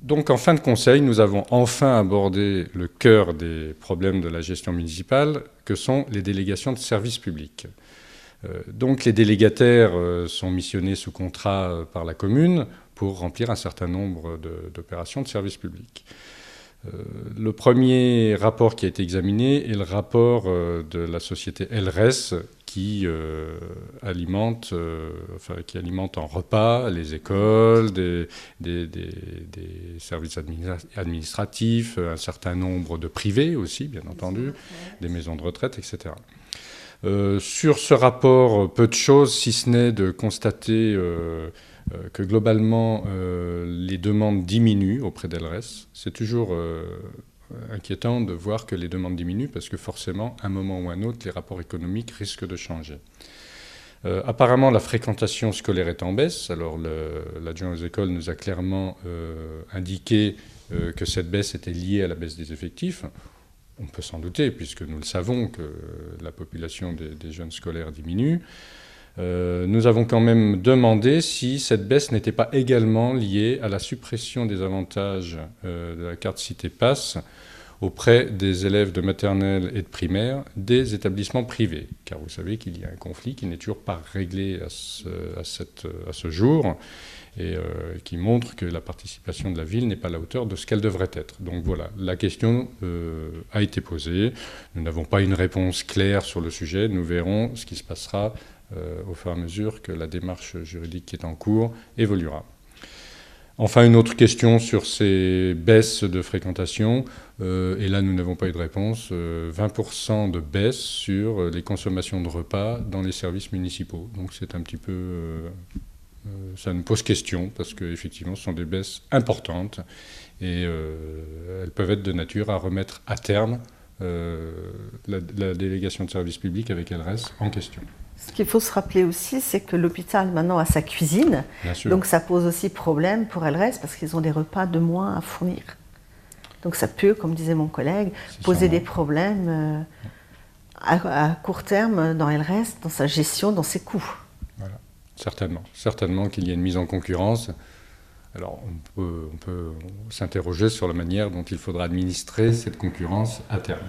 Donc en fin de conseil, nous avons enfin abordé le cœur des problèmes de la gestion municipale, que sont les délégations de services publics. Donc les délégataires sont missionnés sous contrat par la commune pour remplir un certain nombre d'opérations de services publics. Le premier rapport qui a été examiné est le rapport de la société LRES qui alimente en repas les écoles, des services administratifs, un certain nombre de privés aussi, bien entendu, des maisons de retraite, etc. Sur ce rapport, peu de choses, si ce n'est de constater que globalement, les demandes diminuent auprès d'LRES. C'est toujours inquiétant de voir que les demandes diminuent parce que forcément, à un moment ou à un autre, les rapports économiques risquent de changer. Apparemment, la fréquentation scolaire est en baisse. Alors, l'adjoint aux écoles nous a clairement indiqué que cette baisse était liée à la baisse des effectifs. On peut s'en douter, puisque nous le savons que la population des jeunes scolaires diminue. Nous avons quand même demandé si cette baisse n'était pas également liée à la suppression des avantages de la carte Cité Pass auprès des élèves de maternelle et de primaire des établissements privés. Car vous savez qu'il y a un conflit qui n'est toujours pas réglé à ce jour et qui montre que la participation de la ville n'est pas à la hauteur de ce qu'elle devrait être. Donc voilà, la question a été posée. Nous n'avons pas une réponse claire sur le sujet. Nous verrons ce qui se passera au fur et à mesure que la démarche juridique qui est en cours évoluera. Enfin, une autre question sur ces baisses de fréquentation, et là nous n'avons pas eu de réponse, 20% de baisse sur les consommations de repas dans les services municipaux. Donc c'est un petit peu... ça nous pose question, parce qu'effectivement ce sont des baisses importantes, et elles peuvent être de nature à remettre à terme la délégation de services publics avec LRES en question. Ce qu'il faut se rappeler aussi, c'est que l'hôpital maintenant a sa cuisine, donc ça pose aussi problème pour LRES parce qu'ils ont des repas de moins à fournir. Donc ça peut, comme disait mon collègue, poser des problèmes à court terme dans LRES, dans sa gestion, dans ses coûts. Voilà, certainement qu'il y a une mise en concurrence. Alors on peut s'interroger sur la manière dont il faudra administrer cette concurrence à terme.